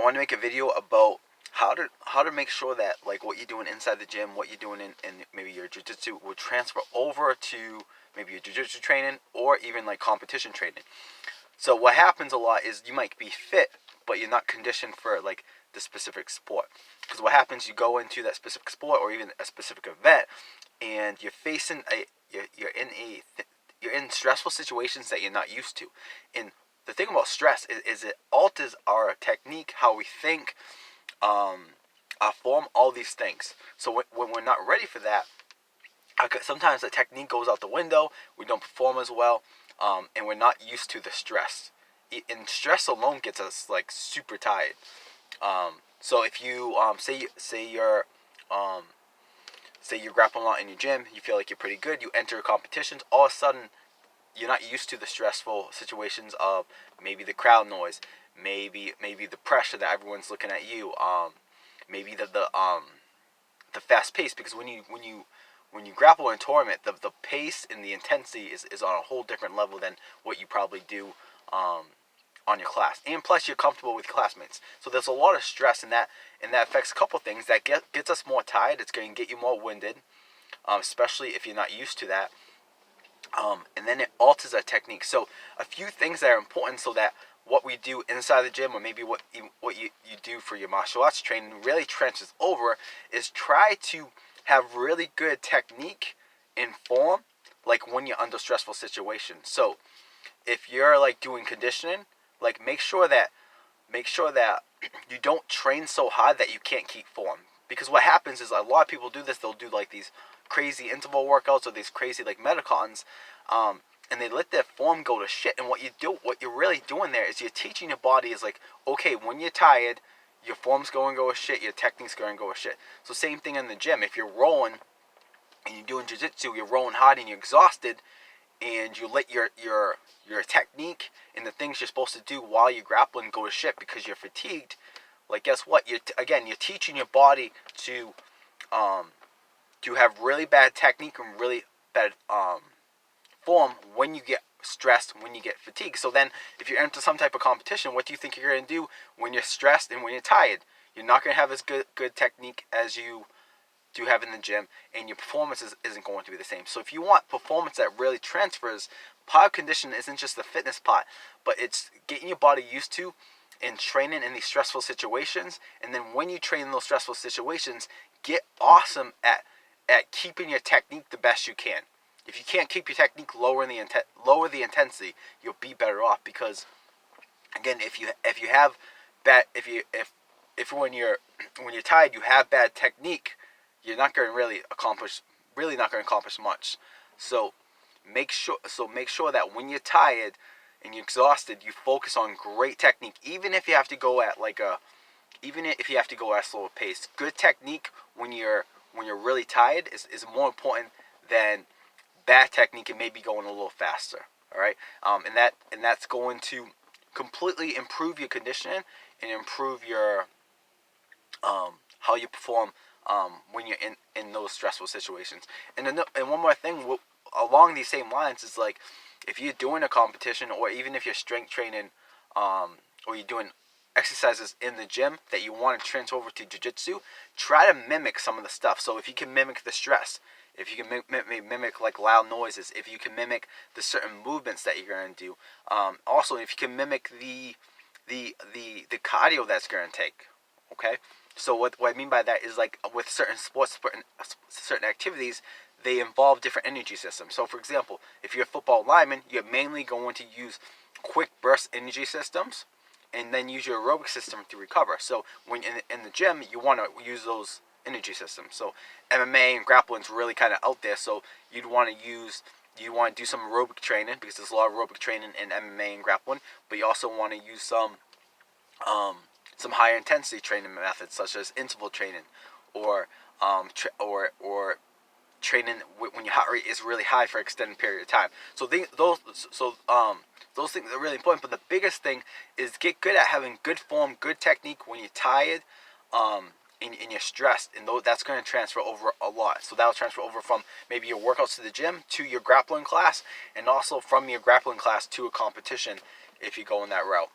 I want to make a video about how to make sure that like what you're doing inside the gym, what you're doing in maybe your jiu-jitsu will transfer over to maybe your jiu-jitsu training or even like competition training. So what happens a lot is you might be fit, but you're not conditioned for like the specific sport. Because what happens, you go into that specific sport or even a specific event, and you're facing you're in stressful situations that you're not used to. And the thing about stress is it alters our technique, how we think, our form, all these things. So when we're not ready for that, sometimes the technique goes out the window. We don't perform as well, and we're not used to the stress. And stress alone gets us like super tired. So if you say you're grappling a lot in your gym, you feel like you're pretty good. You enter competitions, all of a sudden you're not used to the stressful situations of maybe the crowd noise, maybe the pressure that everyone's looking at you, maybe the fast pace, because when you grapple in a tournament, the pace and the intensity is on a whole different level than what you probably do on your class. And plus you're comfortable with your classmates. So there's a lot of stress in that, and that affects a couple things. That gets us more tired. It's going to get you more winded, especially if you're not used to that. And then it alters our technique. So a few things that are important so that what we do inside the gym, or maybe what you do for your martial arts training really transfers over, is try to have really good technique and form like when you're under stressful situations. So if you're like doing conditioning, like make sure that you don't train so hard that you can't keep form. Because what happens is a lot of people do this. They'll do like these crazy interval workouts or these crazy like metacons, and they let their form go to shit. And what you're really doing there is you're teaching your body is like, okay, when you're tired, your form's going to go to shit, your technique's going to go to shit. So same thing in the gym. If you're rolling and you're doing jiu-jitsu, you're rolling hard and you're exhausted, and you let your technique and the things you're supposed to do while you're grappling go to shit because you're fatigued. Like, guess what? You're teaching your body to have really bad technique and really bad form when you get stressed, when you get fatigued. So then if you enter some type of competition, what do you think you're going to do when you're stressed and when you're tired? You're not going to have as good technique as you do have in the gym, and your performance isn't going to be the same. So if you want performance that really transfers, part of conditioning isn't just the fitness part, but it's getting your body used to and training in these stressful situations. And then when you train in those stressful situations, get awesome at keeping your technique the best you can. If you can't keep your technique lower the intensity, you'll be better off. Because again, if when you're tired you have bad technique, you're not going to accomplish much. So make sure that when you're tired and you're exhausted, you focus on great technique, even if you have to go at a slower pace. Good technique when you're really tired is more important than bad technique and maybe going a little faster. All right, and that's going to completely improve your conditioning and improve your how you perform when you're in those stressful situations. And one more thing along these same lines is like, if you're doing a competition, or even if you're strength training, or you're doing exercises in the gym that you want to transfer over to jiu-jitsu, try to mimic some of the stuff. So if you can mimic the stress, if you can mimic like loud noises, if you can mimic the certain movements that you're going to do, also if you can mimic the cardio that's going to take. Okay, so what I mean by that is, like, with certain sports, certain activities, they involve different energy systems. So for example, if you're a football lineman, you're mainly going to use quick burst energy systems, and then use your aerobic system to recover. So when in the gym, you want to use those energy systems. So MMA and grappling is really kind of out there. So you want to do some aerobic training, because there's a lot of aerobic training in MMA and grappling. But you also want to use some higher intensity training methods, such as interval training, or training when your heart rate is really high for an extended period of time. So those things are really important. But the biggest thing is get good at having good form, good technique when you're tired, and you're stressed, and that's going to transfer over a lot. So that'll transfer over from maybe your workouts to the gym to your grappling class, and also from your grappling class to a competition if you go in that route.